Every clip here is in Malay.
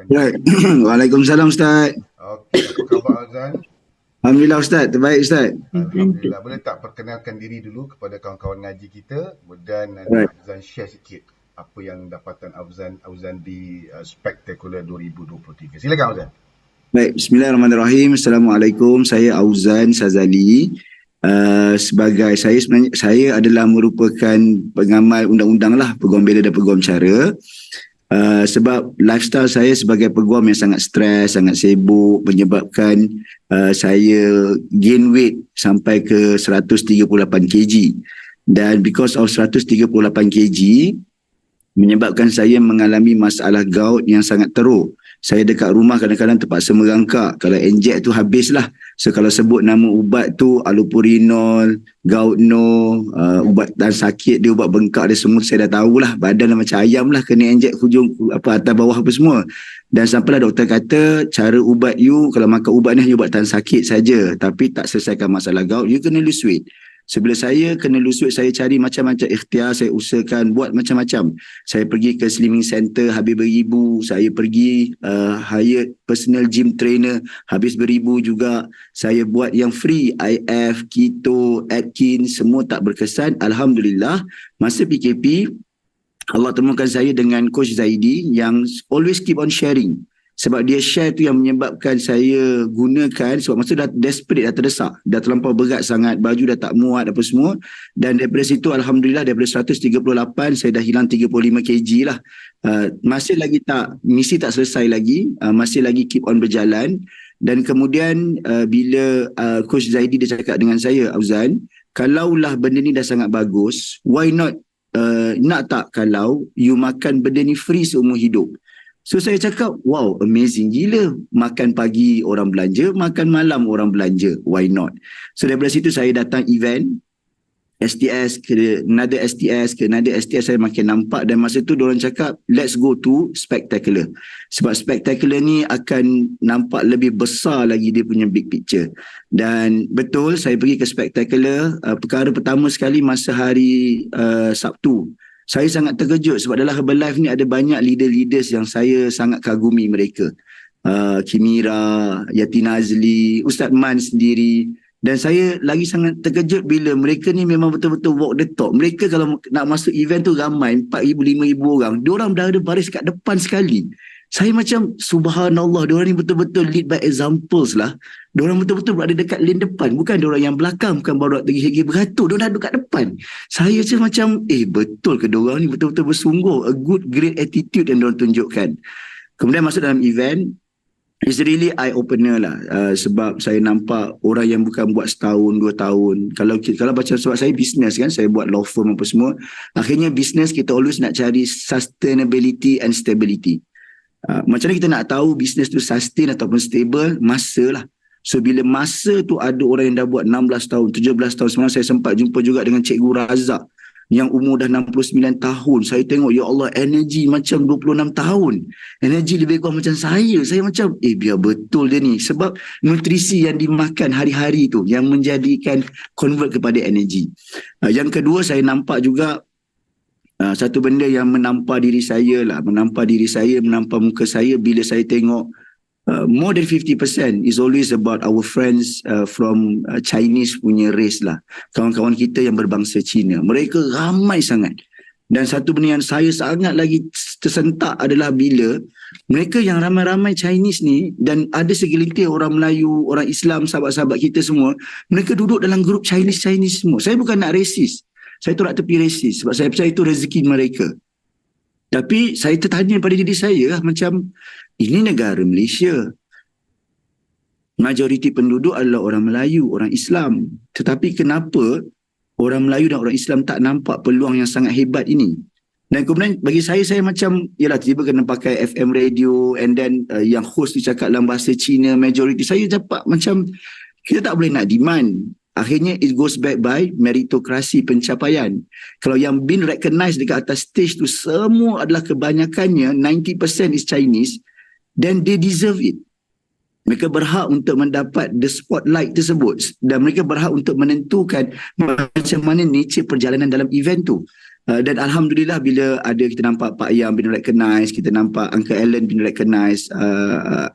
Right. Waalaikumsalam Ustaz. Okey, apa khabar Azan? Alhamdulillah Ustaz, terbaik Ustaz. Alhamdulillah. Boleh tak perkenalkan diri dulu kepada kawan-kawan ngaji kita dan nanti Right. Afzan share sikit apa yang dapatan Afzan di Spectacular 2023. Silakan Afzan. Baik, bismillahirrahmanirrahim. Assalamualaikum. Saya Auzan Sazali. Sebagai saya sebenarnya saya adalah merupakan pengamal undang-undang lah, peguam bela dan peguam cara. Sebab lifestyle saya sebagai peguam yang sangat stres, sangat sibuk menyebabkan saya gain weight sampai ke 138 kg. Dan because of 138 kg menyebabkan saya mengalami masalah gout yang sangat teruk. Saya dekat rumah kadang-kadang terpaksa merangkak. Kalau injek tu habislah. So kalau sebut nama ubat tu allopurinol, goutno, ubat dan sakit dia, ubat bengkak dia semua saya dah tahulah. Badan dah macam ayam lah kena injek hujung apa atas bawah apa semua. Dan sampailah doktor kata cara ubat you kalau makan ubat ni hanya ubat tahan sakit saja tapi tak selesaikan masalah gout, you kena lose weight. Sebelum saya kena lose weight, saya cari macam-macam ikhtiar, saya usahakan buat macam-macam. Saya pergi ke slimming center habis beribu, saya pergi hire personal gym trainer habis beribu juga. Saya buat yang free, IF, keto, Atkins, semua tak berkesan. Alhamdulillah, masa PKP Allah temukan saya dengan Coach Zaidi yang always keep on sharing. Sebab dia share tu yang menyebabkan saya gunakan, sebab masa dah desperate, dah terdesak, dah terlampau berat sangat, baju dah tak muat apa semua. Dan daripada situ Alhamdulillah daripada 138 saya dah hilang 35 kg lah. Masih lagi tak, misi tak selesai lagi, masih lagi keep on berjalan. Dan kemudian bila Coach Zaidi dia cakap dengan saya, Auzan, kalaulah benda ni dah sangat bagus, why not nak tak kalau you makan benda ni free seumur hidup. So saya cakap, wow, amazing gila. Makan pagi orang belanja, makan malam orang belanja. Why not? So daripada situ saya datang event, STS ke another STS ke another STS, saya makin nampak. Dan masa tu diorang cakap, let's go to Spectacular. Sebab Spectacular ni akan nampak lebih besar lagi dia punya big picture. Dan betul, saya pergi ke Spectacular. Perkara pertama sekali masa hari Sabtu, saya sangat terkejut sebab dalam Herbalife ni ada banyak leader-leaders yang saya sangat kagumi mereka. Kimira, Yati Nazli, Ustaz Man sendiri. Dan saya lagi sangat terkejut bila mereka ni memang betul-betul walk the talk. Mereka kalau nak masuk event tu ramai, 4,000, 5,000 orang. Diorang dah ada baris kat depan sekali. Saya macam subhanallah, diorang ni betul-betul lead by examples lah. Diorang betul-betul berada dekat lane depan. Bukan diorang yang belakang, bukan baru tergigi beratur. Diorang dah dekat depan. Saya macam, betul ke diorang ni betul-betul bersungguh. A good, great attitude yang diorang tunjukkan. Kemudian masuk dalam event, it's really eye-opener lah. Sebab saya nampak orang yang bukan buat setahun, 2 tahun. Kalau baca, sebab saya business kan, saya buat law firm apa semua. Akhirnya business kita always nak cari sustainability and stability. Macam mana kita nak tahu bisnes tu sustain ataupun stable? Masa lah. So bila masa tu ada orang yang dah buat 16 tahun, 17 tahun. Semalam saya sempat jumpa juga dengan Cikgu Razak yang umur dah 69 tahun. Saya tengok, ya Allah, energi macam 26 tahun. Energi lebih kurang macam saya. Saya macam, biar betul dia ni. Sebab nutrisi yang dimakan hari-hari tu yang menjadikan convert kepada energi. Yang kedua, saya nampak juga satu benda yang menampak diri saya lah, menampak muka saya bila saya tengok more than 50% is always about our friends from Chinese punya race lah. Kawan-kawan kita yang berbangsa Cina. Mereka ramai sangat. Dan satu benda yang saya sangat lagi tersentak adalah bila mereka yang ramai-ramai Chinese ni, dan ada segelintir orang Melayu, orang Islam, sahabat-sahabat kita semua, mereka duduk dalam grup Chinese semua. Saya bukan nak resis. Saya tolak tepi resis sebab saya percaya itu rezeki mereka. Tapi saya tertanya pada diri saya, macam ini negara Malaysia. Majoriti penduduk adalah orang Melayu, orang Islam. Tetapi kenapa orang Melayu dan orang Islam tak nampak peluang yang sangat hebat ini? Dan kemudian bagi saya macam, yalah, tiba kena pakai FM radio and then yang host cakap dalam bahasa Cina, majoriti. Saya dapat macam, kita tak boleh nak demand. Akhirnya it goes back by meritokrasi, pencapaian. Kalau yang been recognized dekat atas stage tu semua adalah kebanyakannya 90% is Chinese, then they deserve it. Mereka berhak untuk mendapat the spotlight tersebut dan mereka berhak untuk menentukan macam mana nature perjalanan dalam event tu. Dan Alhamdulillah bila ada kita nampak Pak Yang bin recognize, kita nampak Uncle Alan bin recognize,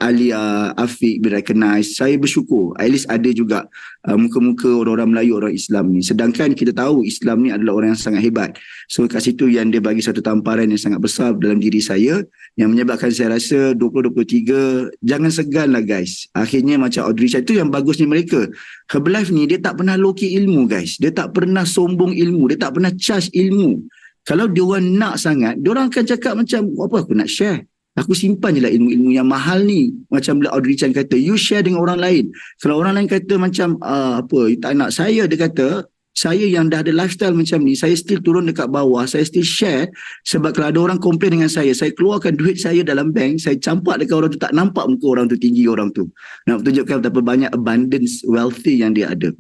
Alia, Afiq bin recognize, saya bersyukur. At least ada juga muka-muka orang-orang Melayu, orang Islam ni. Sedangkan kita tahu Islam ni adalah orang yang sangat hebat. So kat situ yang dia bagi satu tamparan yang sangat besar dalam diri saya, yang menyebabkan saya rasa 2023 jangan segan lah guys. Akhirnya macam Audrey Chan, itu yang bagusnya mereka. Herbalife ni dia tak pernah loki ilmu guys. Dia tak pernah sombong ilmu. Dia tak pernah charge ilmu. Kalau dia orang nak sangat, dia orang akan cakap macam, apa aku nak share? Aku simpan je lah ilmu-ilmu yang mahal ni. Macam bila Audrey Chan kata, you share dengan orang lain. Kalau orang lain kata macam, apa, you tak nak saya, dia kata, saya yang dah ada lifestyle macam ni, saya still turun dekat bawah, saya still share. Sebab kalau ada orang komplain dengan saya keluarkan duit saya dalam bank, saya campak dekat orang tu, tak nampak muka orang tu, tinggi orang tu. Nak tunjukkan betapa banyak abundance wealthy yang dia ada.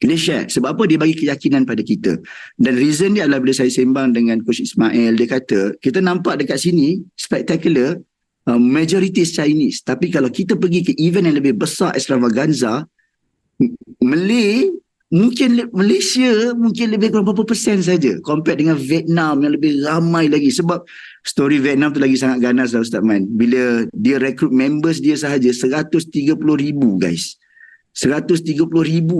Dia share. Sebab apa? Dia bagi keyakinan pada kita. Dan reason dia adalah bila saya sembang dengan Coach Ismail, dia kata, kita nampak dekat sini, spectacular, majority is Chinese. Tapi kalau kita pergi ke event yang lebih besar, extravaganza, Malaysia mungkin lebih kurang berapa persen saja compare dengan Vietnam yang lebih ramai lagi. Sebab story Vietnam tu lagi sangat ganas lah Ustaz Man. Bila dia rekrut members dia sahaja 130,000 guys. 130,000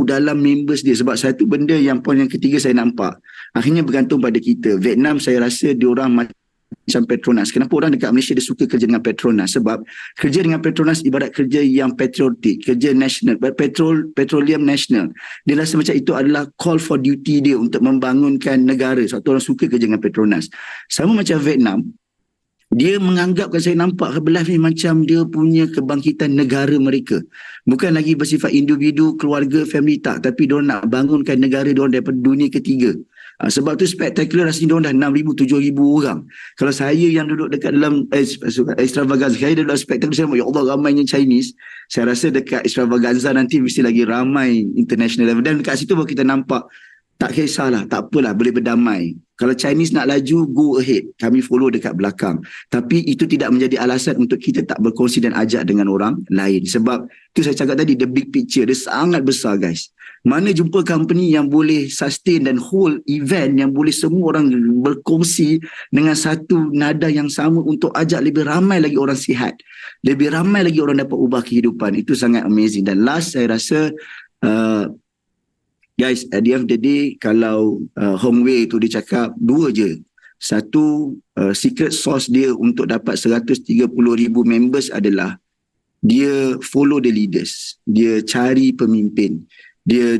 dalam members dia. Sebab satu benda yang poin yang ketiga saya nampak, akhirnya bergantung pada kita. Vietnam saya rasa diorang macam Petronas. Kenapa orang dekat Malaysia dia suka kerja dengan Petronas? Sebab kerja dengan Petronas ibarat kerja yang patriotik, kerja national, petroleum national. Dia rasa macam itu adalah call for duty dia untuk membangunkan negara. Sebab orang suka kerja dengan Petronas. Sama macam Vietnam, dia menganggapkan, saya nampak Herbalife ni macam dia punya kebangkitan negara mereka. Bukan lagi bersifat individu, keluarga, family, tak. Tapi diorang nak bangunkan negara diorang daripada dunia ketiga. Sebab tu spektakular rasanya diorang dah 6,000, 7,000 orang. Kalau saya yang duduk dekat dalam extravaganza, saya duduk spektakular, saya ya Allah ramainya Chinese. Saya rasa dekat extravaganza nanti mesti lagi ramai international level. Dan dekat situ baru kita nampak, tak kisahlah, tak apalah, boleh berdamai. Kalau Chinese nak laju, go ahead. Kami follow dekat belakang. Tapi itu tidak menjadi alasan untuk kita tak berkongsi dan ajak dengan orang lain. Sebab itu saya cakap tadi, the big picture, dia sangat besar guys. Mana jumpa company yang boleh sustain dan hold event yang boleh semua orang berkongsi dengan satu nada yang sama untuk ajak lebih ramai lagi orang sihat. Lebih ramai lagi orang dapat ubah kehidupan. Itu sangat amazing. Dan last saya rasa, guys, at the end of the day, kalau Hong Wei tu dia cakap dua je. Satu, secret sauce dia untuk dapat 130,000 members adalah dia follow the leaders. Dia cari pemimpin. Dia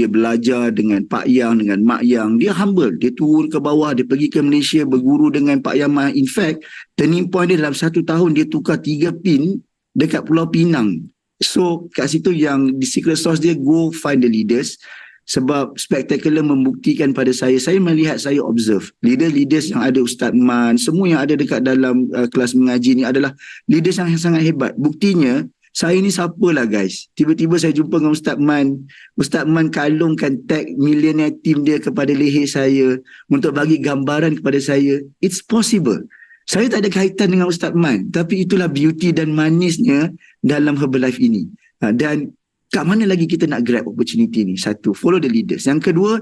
belajar dengan Pak Yang, dengan Mak Yang. Dia humble. Dia turun ke bawah. Dia pergi ke Malaysia berguru dengan Pak Yang. In fact, turning point dia dalam 1 tahun dia tukar 3 pin dekat Pulau Pinang. So kat situ yang di secret sauce dia, go find the leaders. Sebab spektakular membuktikan pada saya melihat, saya observe leaders yang ada, Ustaz Man, semua yang ada dekat dalam kelas mengaji ni adalah leaders yang sangat hebat. Buktinya saya ni siapalah guys, tiba-tiba saya jumpa dengan Ustaz Man kalungkan tag millionaire team dia kepada leher saya untuk bagi gambaran kepada saya. It's possible. Saya tak ada kaitan dengan Ustaz Man, tapi itulah beauty dan manisnya dalam Herbalife ini. Dan kat mana lagi kita nak grab opportunity ni? Satu, follow the leaders. Yang kedua,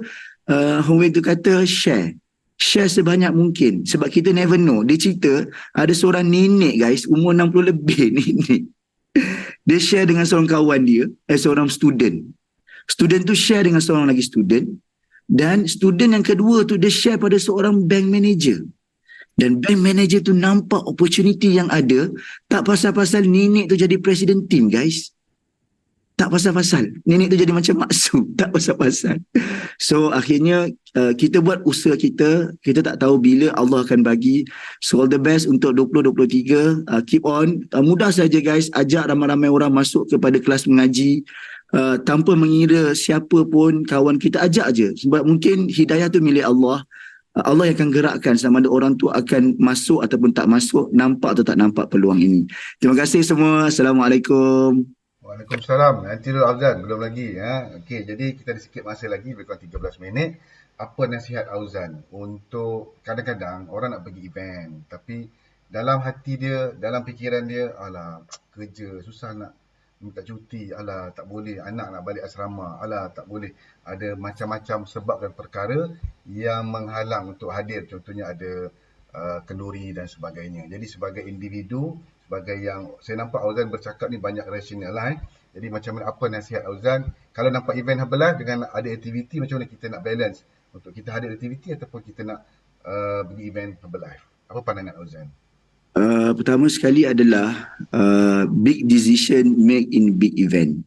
Hong Wei tu kata share sebanyak mungkin. Sebab kita never know. Dia cerita ada seorang nenek guys, umur 60 lebih nenek. Dia share dengan seorang kawan dia, seorang student. Student tu share dengan seorang lagi student. Dan student yang kedua tu dia share pada seorang bank manager. Dan bank manager tu nampak opportunity yang ada. Tak pasal-pasal nenek tu jadi president team guys. Tak pasal-pasal. Nenek tu jadi macam maksud. Tak pasal-pasal. So akhirnya kita buat usaha kita. Kita tak tahu bila Allah akan bagi. So all the best untuk 2023. Keep on. Mudah saja guys. Ajak ramai-ramai orang masuk kepada kelas mengaji. Tanpa mengira siapa pun kawan kita, ajak je. Sebab mungkin hidayah tu milik Allah. Allah yang akan gerakkan sama ada orang tu akan masuk ataupun tak masuk, nampak atau tak nampak peluang ini. Terima kasih semua. Assalamualaikum. Waalaikumsalam. Nanti dulu Auzan, belum lagi. Okey, jadi kita ada sikit masa lagi, lebih kurang 13 minit. Apa nasihat Auzan untuk kadang-kadang orang nak pergi event, tapi dalam hati dia, dalam fikiran dia, alah kerja, susah nak minta cuti, alah tak boleh, anak nak balik asrama, alah tak boleh. Ada macam-macam sebab dan perkara yang menghalang untuk hadir. Contohnya ada kenduri dan sebagainya. Jadi sebagai individu, sebagai yang saya nampak Auzan bercakap ni banyak rasional lah. Jadi macam mana, apa nasihat Auzan kalau nampak event Herbalife dengan ada aktiviti, macam mana kita nak balance untuk kita hadir aktiviti ataupun kita nak pergi event Herbalife? Apa pandangan Auzan? Pertama sekali adalah big decision make in big event.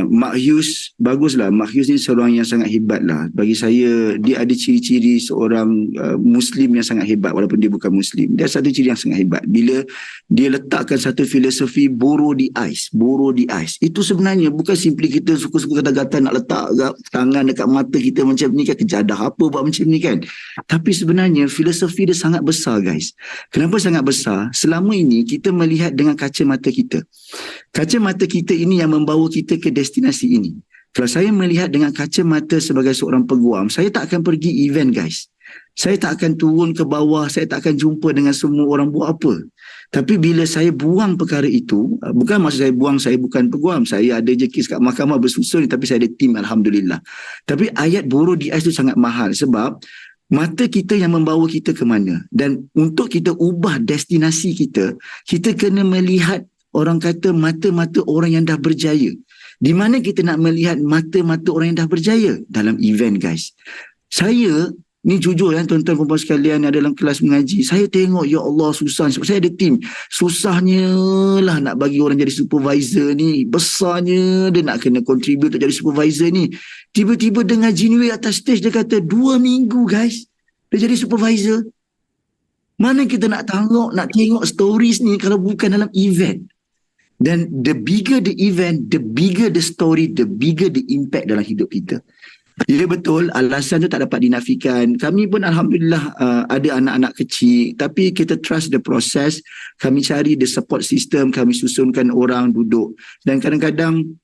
Mark Hughes, baguslah. Mark Hughes ni seorang yang sangat hebat lah. Bagi saya, dia ada ciri-ciri seorang Muslim yang sangat hebat walaupun dia bukan Muslim. Dia ada satu ciri yang sangat hebat. Bila dia letakkan satu filosofi borrow the ice. Borrow the ice. Itu sebenarnya bukan simply kita suka-suka kata-kata nak letak tangan dekat mata kita macam ni kan. Kejadah apa buat macam ni kan. Tapi sebenarnya filosofi dia sangat besar guys. Kenapa sangat besar? Selama ini kita melihat dengan kacamata kita. Kacamata kita ini yang membawa kita ke destinasi ini. Kalau saya melihat dengan kacamata sebagai seorang peguam, saya tak akan pergi event guys. Saya tak akan turun ke bawah, saya tak akan jumpa dengan semua orang buat apa. Tapi bila saya buang perkara itu, bukan maksud saya buang, saya bukan peguam. Saya ada je kes kat mahkamah bersusun, tapi saya ada tim Alhamdulillah. Tapi ayat borrow the ice itu sangat mahal sebab mata kita yang membawa kita ke mana. Dan untuk kita ubah destinasi kita, kita kena melihat, orang kata mata-mata orang yang dah berjaya. Di mana kita nak melihat mata-mata orang yang dah berjaya? Dalam event guys. Saya ni jujur kan tuan-tuan perempuan sekalian yang dalam kelas mengaji, saya tengok ya Allah susah sebab saya ada tim. Susahnya lah nak bagi orang jadi supervisor ni. Besarnya dia nak kena contribute untuk jadi supervisor ni. Tiba-tiba dengar Jinwei atas stage dia kata 2 minggu guys dia jadi supervisor. Mana kita nak tengok stories ni kalau bukan dalam event. Dan the bigger the event, the bigger the story, the bigger the impact dalam hidup kita. Ya betul, alasan tu tak dapat dinafikan. Kami pun Alhamdulillah ada anak-anak kecil, tapi kita trust the process. Kami cari the support system, kami susunkan orang duduk. Dan kadang-kadang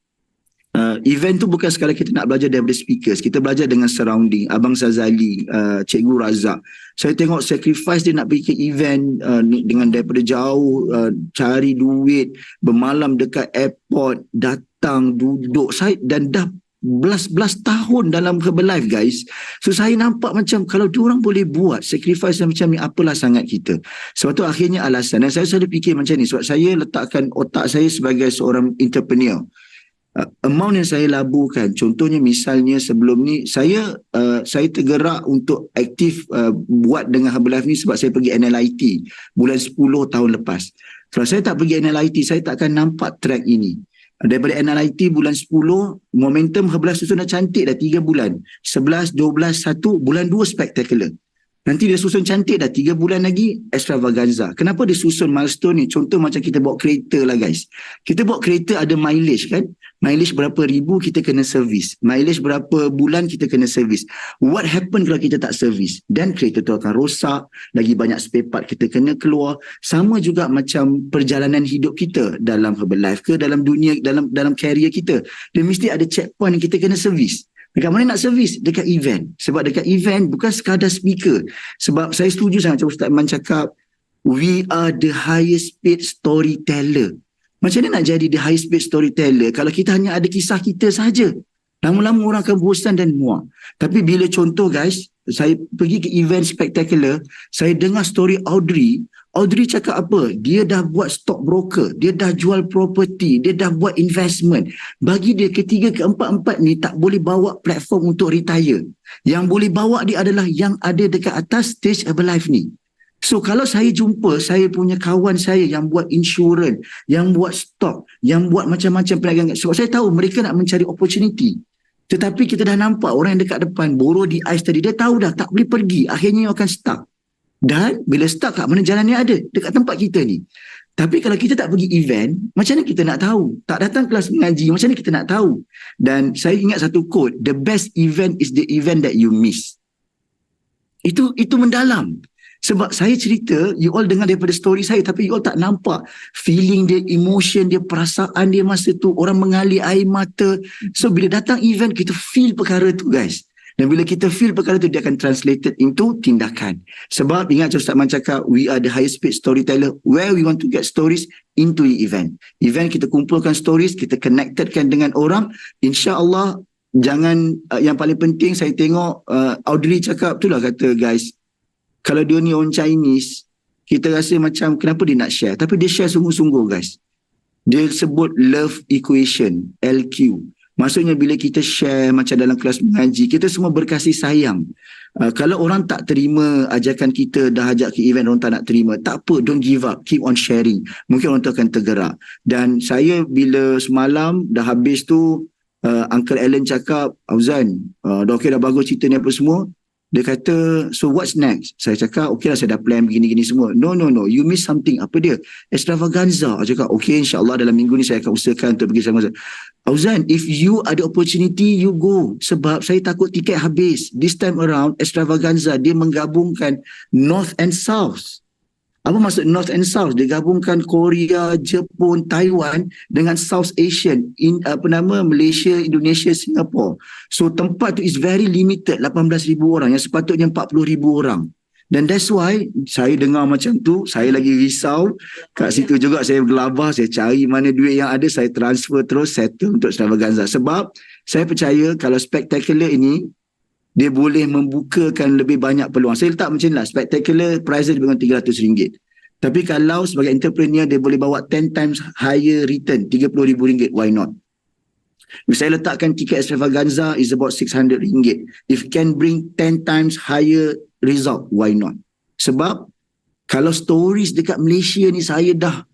event tu bukan sekadar kita nak belajar daripada speakers, kita belajar dengan surrounding. Abang Sazali, Cikgu Razak, saya tengok sacrifice dia nak pergi ke event dengan daripada jauh, cari duit, bermalam dekat airport, datang duduk saya, dan dah belas tahun dalam Herbalife guys. So saya nampak macam kalau diorang boleh buat sacrifice macam ni, apalah sangat kita. Sebab tu akhirnya alasan, dan saya selalu fikir macam ni sebab saya letakkan otak saya sebagai seorang entrepreneur. Amount yang saya laburkan, contohnya misalnya sebelum ni saya tergerak untuk aktif buat dengan Herbalife ni sebab saya pergi NLIT bulan 10 tahun lepas. Kalau saya tak pergi NLIT, saya tak akan nampak track ini. Daripada NLIT bulan 10, momentum Herbalife susun dah cantik dah 3 bulan. 11, 12, 1, bulan 2 spectacular. Nanti dia susun cantik dah 3 bulan lagi extravaganza. Kenapa dia susun milestone ni? Contoh macam kita bawa kereta lah guys. Kita bawa kereta ada mileage kan? Mileage berapa ribu kita kena servis. Mileage berapa bulan kita kena servis. What happen kalau kita tak servis? Dan kereta tu akan rosak. Lagi banyak spare part kita kena keluar. Sama juga macam perjalanan hidup kita dalam Herbalife ke dalam dunia, dalam career kita. Dia mesti ada checkpoint yang kita kena servis. Dekat mana nak servis? Dekat event. Sebab dekat event bukan sekadar speaker. Sebab saya setuju sangat macam Ustaz Man cakap, we are the highest paid storyteller. Macam mana nak jadi the highest paid storyteller kalau kita hanya ada kisah kita saja? Lama-lama orang akan bosan dan muak. Tapi bila contoh guys, saya pergi ke event spectacular, saya dengar story Audrey. Audrey cakap apa? Dia dah buat stock broker, dia dah jual property, dia dah buat investment. Bagi dia ketiga keempat-empat ni tak boleh bawa platform untuk retire. Yang boleh bawa dia adalah yang ada dekat atas stage Herbalife ni. So kalau saya jumpa saya punya kawan saya yang buat insurans, yang buat stock, yang buat macam-macam perniagaan, sebab saya tahu mereka nak mencari opportunity. Tetapi kita dah nampak orang yang dekat depan borrow the ice tadi, dia tahu dah tak boleh pergi, akhirnya akan stuck. Dan bila stuck, kat mana jalan yang ada? Dekat tempat kita ni. Tapi kalau kita tak pergi event, macam mana kita nak tahu? Tak datang kelas mengaji, macam mana kita nak tahu? Dan saya ingat satu quote, the best event is the event that you miss. Itu mendalam. Sebab saya cerita, you all dengar daripada story saya, tapi you all tak nampak feeling dia, emotion dia, perasaan dia masa tu. Orang mengalir air mata. So bila datang event, kita feel perkara tu guys. Dan bila kita feel perkara tu, dia akan translated into tindakan. Sebab ingat Ustaz Man cakap, we are the highest paid storyteller, where we want to get stories into the event. Event kita kumpulkan stories, kita connectedkan dengan orang, insya-Allah. Jangan yang paling penting saya tengok Audrey cakap itulah, kata guys, kalau dia ni orang Chinese, kita rasa macam kenapa dia nak share, tapi dia share sungguh-sungguh guys. Dia sebut love equation, LQ. Maksudnya bila kita share macam dalam kelas mengaji, kita semua berkasih sayang. Kalau orang tak terima ajakan kita, dah ajak ke event, orang tak nak terima, tak apa, don't give up, keep on sharing. Mungkin orang tu akan tergerak. Dan saya bila semalam dah habis tu, Uncle Alan cakap, Auzan, dah okey, dah bagus cerita ni apa semua. Dia kata, so what's next? Saya cakap, okey lah, saya dah plan begini-gini semua. No, you miss something. Apa dia? Extravaganza. Saya cakap, okey, insyaAllah dalam minggu ni saya akan usahakan untuk pergi sama-sama. Auzan, if you ada opportunity, you go. Sebab saya takut tiket habis. This time around, Extravaganza, dia menggabungkan North and South. Apa maksud North and South? Dia gabungkan Korea, Jepun, Taiwan dengan South Asian, Malaysia, Indonesia, Singapore. So tempat tu is very limited, 18,000 orang yang sepatutnya 40,000 orang. Dan that's why saya dengar macam tu, saya lagi risau. Kat situ juga saya gelabah, saya cari mana duit yang ada, saya transfer terus settle untuk Extravaganza. Sebab saya percaya kalau spectacular ini, dia boleh membukakan lebih banyak peluang. Saya letak macam ni lah, spectacular price dia lebih kurang RM300. Tapi kalau sebagai entrepreneur, dia boleh bawa 10 times higher return, RM30,000, why not? If saya letakkan tiket Extravaganza is about RM600. If can bring 10 times higher result, why not? Sebab kalau stories dekat Malaysia ni saya dah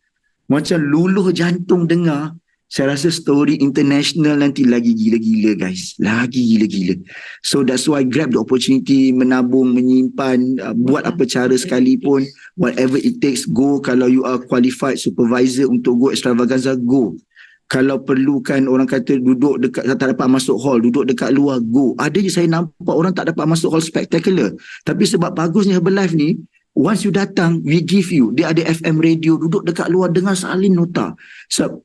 macam luluh jantung dengar, saya rasa story international nanti lagi gila-gila guys. Lagi gila-gila. So that's why grab the opportunity, menabung, menyimpan, buat apa cara sekalipun, whatever it takes, go. Kalau you are qualified supervisor untuk go Extravaganza, go. Kalau perlukan orang kata duduk dekat, tak dapat masuk hall, duduk dekat luar, go. Ada je saya nampak orang tak dapat masuk hall spectacular. Tapi sebab bagusnya Herbalife ni, once you datang, we give you. Dia ada FM radio, duduk dekat luar dengan salin nota. So,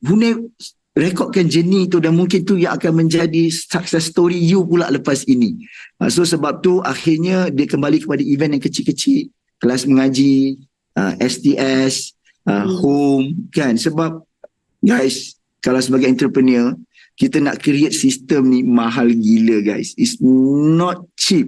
rekodkan journey tu, dan mungkin tu yang akan menjadi success story you pula lepas ini. So sebab tu akhirnya dia kembali kepada event yang kecil-kecil, kelas mengaji, STS, home kan. Sebab guys, kalau sebagai entrepreneur, kita nak create sistem ni mahal gila guys. It's not cheap.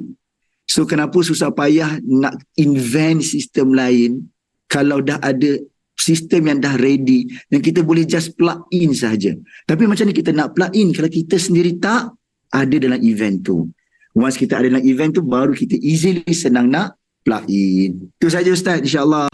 So kenapa susah payah nak invent sistem lain kalau dah ada sistem yang dah ready dan kita boleh just plug in saja. Tapi macam ni kita nak plug in kalau kita sendiri tak ada dalam event tu. Once kita ada dalam event tu, baru kita easily senang nak plug in. Itu saja Ustaz, insyaAllah.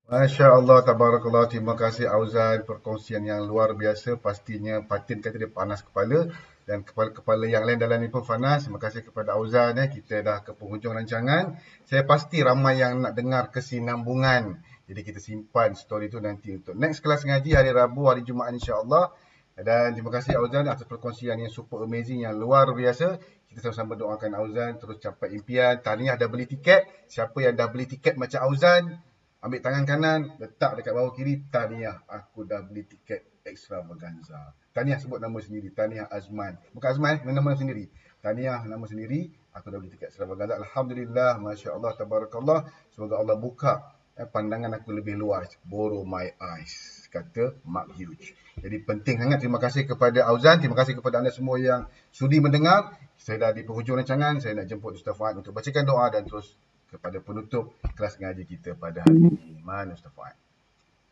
Masya Allah, tabarakallah. Terima kasih Auzan, perkongsian yang luar biasa. Pastinya Fatin kata dia panas kepala, dan kepala-kepala yang lain dalam ni pun panas. Terima kasih kepada Auzan. Kita dah ke penghujung rancangan. Saya pasti ramai yang nak dengar kesinambungan. Jadi kita simpan story tu nanti untuk next kelas ngaji hari Rabu, hari Jumaat insya-Allah. Dan terima kasih Auzan atas perkongsian yang super amazing, yang luar biasa. Kita sama-sama doakan Auzan terus capai impian. Tahniah dah beli tiket. Siapa yang dah beli tiket macam Auzan, ambil tangan kanan, letak dekat bawah kiri, tahniah, aku dah beli tiket Extravaganza. Tahniah, sebut nama sendiri, tahniah Azman. Bukan Azman, nama sendiri. Tahniah, nama sendiri, aku dah beli tiket Extravaganza. Alhamdulillah, Masya Allah, Tabarakallah. Semoga Allah buka pandangan aku lebih luas. Borrow my eyes, kata Mark Hughes. Jadi penting sangat. Terima kasih kepada Auzan. Terima kasih kepada anda semua yang sudi mendengar. Saya dah di penghujung rancangan. Saya nak jemput Ustaz Fuad untuk bacakan doa dan terus kepada penutup kelas ngaji kita pada hari ini. Mana Ustaz Fuad?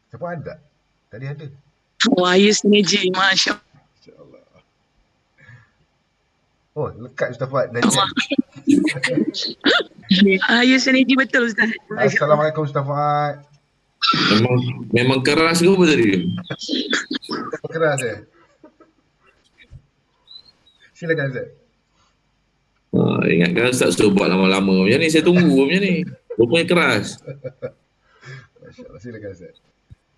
Ustaz Fuad ada? Tadi ada. Wahyu Sinergi, Masya InsyaAllah. Oh, lekat Ustaz Fuad. Allah. Wahyu Sinergi betul Ustaz. Assalamualaikum Ustaz Fuad. Memang keras ke apa tadi? Apa keras Silakan Ustaz. Ingatkan Ustaz suruh buat lama-lama macam ni, saya tunggu macam ni. Rupanya keras. Masya Allah, silakan Ustaz.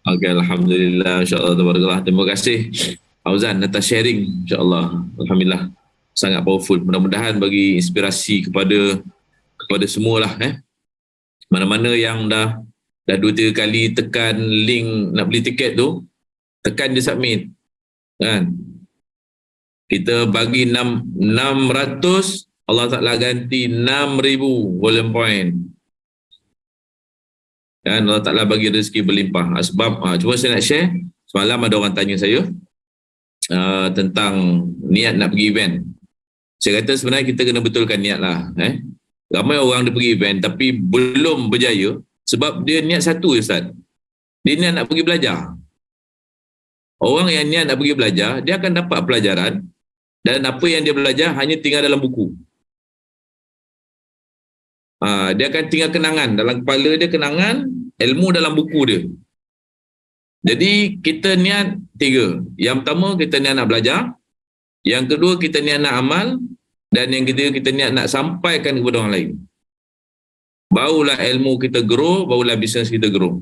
Okay, Alhamdulillah, insyaAllah, tabarakallah. Terima kasih Auzan atas sharing, insyaAllah. Alhamdulillah, sangat powerful. Mudah-mudahan bagi inspirasi kepada semualah. Mana-mana yang dah 2-3 kali tekan link nak beli tiket tu, tekan je submit. Kan? Kita bagi 600 Allah Ta'ala ganti 6,000 golden point. Dan Allah Ta'ala bagi rezeki berlimpah. Sebab, cuba saya nak share, semalam ada orang tanya saya tentang niat nak pergi event. Saya kata sebenarnya kita kena betulkan niat lah. Ramai orang dia pergi event tapi belum berjaya sebab dia niat satu, Ustaz. Dia niat nak pergi belajar. Orang yang niat nak pergi belajar, dia akan dapat pelajaran dan apa yang dia belajar hanya tinggal dalam buku. Dia akan tinggal kenangan. Dalam kepala dia kenangan, ilmu dalam buku dia. Jadi kita niat 3. Yang pertama kita niat nak belajar. Yang kedua kita niat nak amal. Dan yang ketiga kita niat nak sampaikan kepada orang lain. Barulah ilmu kita grow, barulah bisnes kita grow.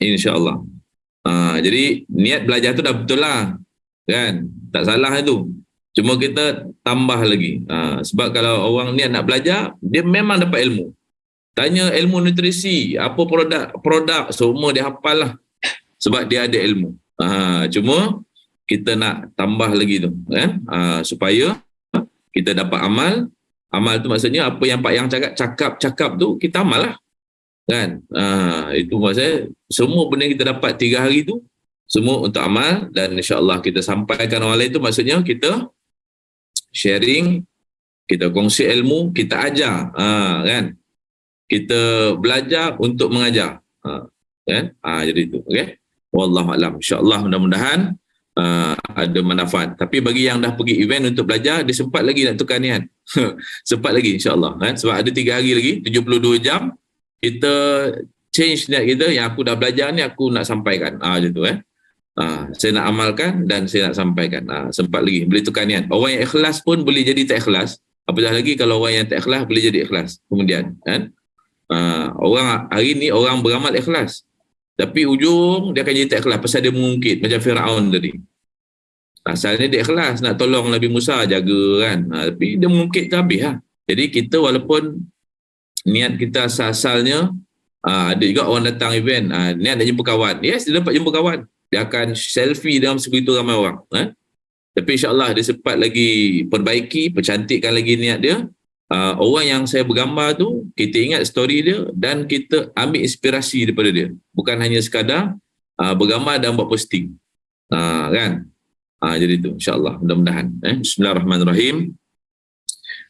InsyaAllah. Jadi niat belajar tu dah betul lah. Kan? Tak salah itu. Cuma kita tambah lagi. Sebab kalau orang niat nak belajar, dia memang dapat ilmu. Tanya ilmu nutrisi, apa produk semua dia hafal lah. Sebab dia ada ilmu. Cuma kita nak tambah lagi tu. Kan? Supaya kita dapat amal. Amal tu maksudnya apa yang Pak Yang cakap tu kita amal lah. Kan? Itu maksudnya semua benda yang kita dapat 3 hari tu semua untuk amal dan insya-Allah kita sampaikan orang lain tu maksudnya kita sharing, kita kongsi ilmu, kita ajar, kan? Kita belajar untuk mengajar. Kan? Jadi itu, okey. Wallahu a'lam. Insya-Allah mudah-mudahan ada manfaat. Tapi bagi yang dah pergi event untuk belajar, dia sempat lagi nak tukar niat. Sempat lagi insya-Allah, kan? Sebab ada 3 hari lagi, 72 jam kita change niat kita, yang aku dah belajar ni aku nak sampaikan. Macam tu saya nak amalkan dan saya nak sampaikan. Sempat lagi boleh tukar niat. Orang yang ikhlas pun boleh jadi tak ikhlas. Apatah lagi kalau orang yang tak ikhlas boleh jadi ikhlas kemudian, kan? Orang hari ni orang beramal ikhlas. Tapi ujung dia akan jadi tak ikhlas pasal dia mengungkit macam Firaun tadi. Asalnya dia ikhlas nak tolong Nabi Musa jaga, kan? Tapi dia mengungkit habis lah. Jadi kita walaupun niat kita asal-asalnya ada juga orang datang event niat nak jumpa kawan. Yes, dia dapat jumpa kawan. Dia akan selfie dalam sebegitu ramai orang. Tapi insyaAllah dia sempat lagi perbaiki, percantikkan lagi niat dia. Orang yang saya bergambar tu, kita ingat story dia dan kita ambil inspirasi daripada dia. Bukan hanya sekadar bergambar dan buat posting. Kan? Jadi tu insyaAllah mudah-mudahan. Bismillahirrahmanirrahim.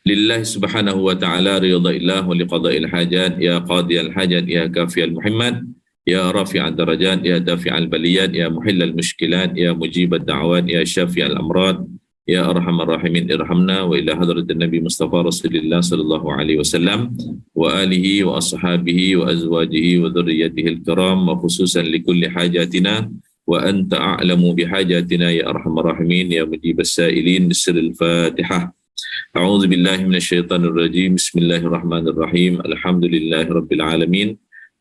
Lillahi subhanahu wa ta'ala ridha wa liqada'il hajat ya qadiyal hajat ya kafiyal muhammad ya rafi'ad darajat ya dafi'al baliyat ya muhillal mushkilat ya mujibad da'wat ya syafi'al amrad ya arhamar rahimin irhamna wa ila hadratin nabi mustafa rasulillah sallallahu alaihi wasallam wa alihi wa ashabihi wa azwajihi wa dhurriyyatihi al-kiram wa khususan likulli hajatina wa anta a'lamu bihajatina ya arhamar rahimin ya mujibas sa'ilin bisiril fatihah. A'udzu billahi minasyaitonir rajim. Bismillahirrahmanirrahim. Alhamdulillahi rabbil alamin.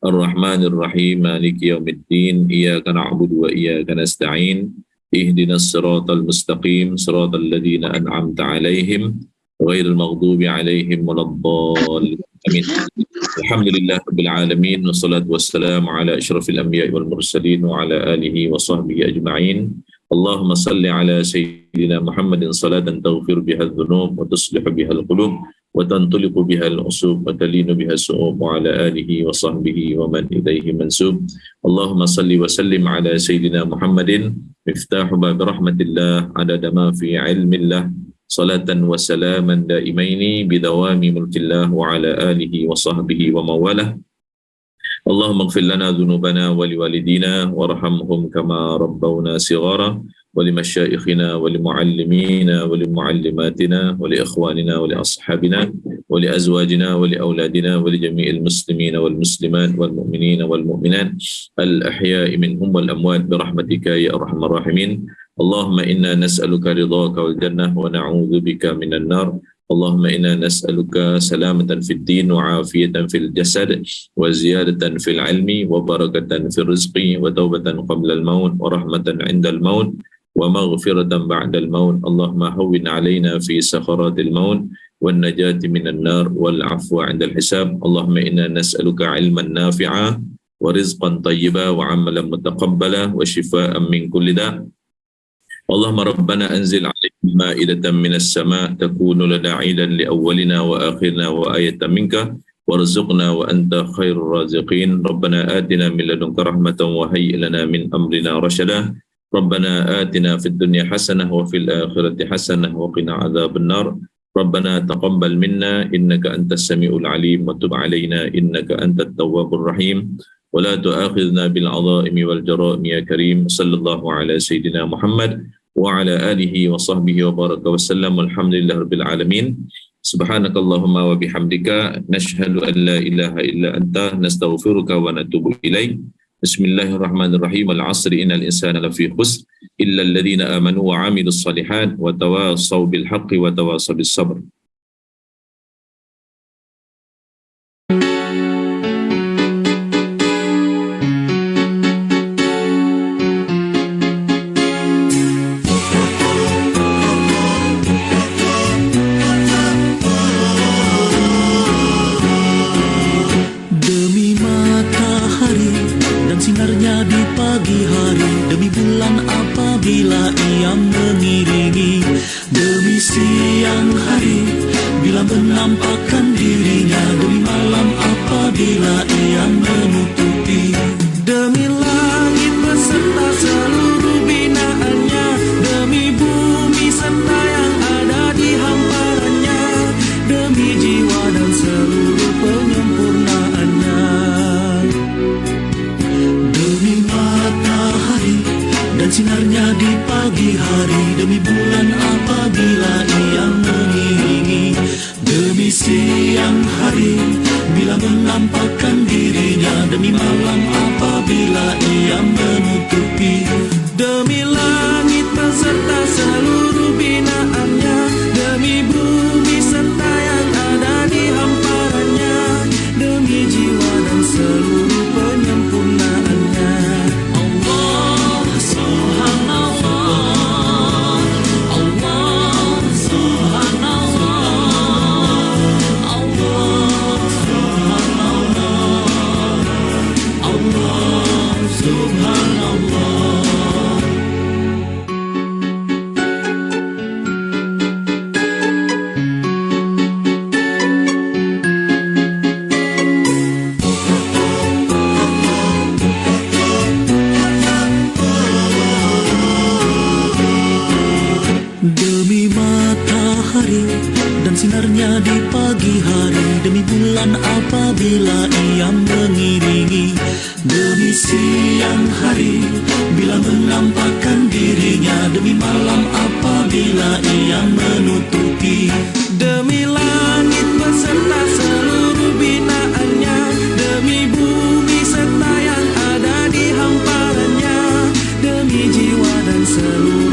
Arrahmanir rahim. Maliki yaumiddin. Iyyaka na'budu wa iyyaka nasta'in. Ihdinas siratal mustaqim. Siratal ladzina an'amta 'alaihim ghairil maghdubi 'alaihim waladdallin. Amin. Alhamdulillahi rabbil alamin. Wassalatu wassalamu ala asyrafil anbiya'i wal mursalin wa ala alihi wa sahbihi ajma'in. Allahumma salli ala sayyidina Muhammadin salatan taghfir biha adh-dhunub wa tuslihu biha al-qulub wa tantuliqu biha al-usub wa talinu biha as-su'ub wa ala alihi wa sahbihi wa man ilayhi mansub. Allahumma salli wa sallim ala sayyidina Muhammadin miftahu bab rahmatillah adada ma fi ilmillah salatan wa salaman daimaini bidawami mulkillah wa ala alihi wa sahbihi wa mawalah. Allahumma ighfir lana dhunubana wa liwalidina warhamhum kama rabbawna sighara wa limasyayikhina wa limuallimina wa limuallimatina wa liikhwanina wa liashabina wa liazwajina wa liauladina wa lijami'il muslimina wal muslimat wal mu'minina wal mu'minat al ahya'i minhum wal amwat birahmatika ya arhamar rahimin. Allahumma inna nas'aluka ridhaka wal jannah wa na'udzu bika minan nar. Allahumma inna nas'aluka salamatan fid din wa afiyatan fil jasad wa ziyadatan fil ilmi wa barakatan fil rizqi wa taubatan qabla al maut wa rahmatan 'inda al maut wa maghfiratan ba'da al maut. Allahumma hawwin 'alaina fi sakharatil maut wan najati minan nar wal 'afwa 'inda al hisab. Allahumma inna nas'aluka 'ilman nafi'a wa rizqan tayyiba wa 'amalan mutaqabbala wa shifaa'an min kulli da'. اللهم ربنا أنزل علينا مائدة من السماء تكون لنا عيدا لأولنا وآخرنا وآية منك وارزقنا وأنت خير الرازقين. ربنا آتنا من لدنك رحمة وهيئ لنا من أمرنا رشدا. ربنا آتنا في الدنيا حسنة وفي الآخرة حسنة وقنا عذاب النار. ربنا تقبل منا إنك أنت السميع العليم وتب علينا إنك أنت التواب الرحيم ولا تؤاخذنا بالعظائم والجرائم يا كريم. صلى الله على سيدنا محمد وعلى آله وصحبه وبارك وسلم والحمد لله رب العالمين. سبحانك اللهم وبحمدك نشهد أن لا إله إلا أنت نستغفرك ونتوب إليك. بسم الله الرحمن الرحيم. العصر إن الإنسان لفي خسر إلا الذين آمنوا وعملوا الصالحات وتواصوا بالحق وتواصوا بالصبر. Demi matahari dan sinarnya di pagi hari, demi bulan apabila ia mengiringi, demi siang hari bila menampakkan dirinya, demi malam apabila ia menutupi, demi langit beserta seluruh binaannya, demi bumi serta yang ada di hamparannya, demi jiwa dan seluruh penyempurnaannya. Demi matahari dan sinarnya di pagi hari, demi bulan apabila ia mengiringi, demi siang hari bila menampakkan dirinya, demi malam apabila ia menutupi, demi langit beserta seluruh binaannya, demi bumi serta yang ada di hamparannya, demi jiwa dan seluruh penyempurnaannya. Allah Subhanallah, Allah Subhanallah, Allah Subhanallah, Allah Subhanallah. Demi matahari dan sinarnya di pagi hari, demi bulan apabila ia mengiringi, demi siang hari bila menampakkan dirinya, demi malam apabila ia menutupi, demi langit beserta seluruh binaannya, demi bumi serta yang ada di hamparannya, demi jiwa dan seluruh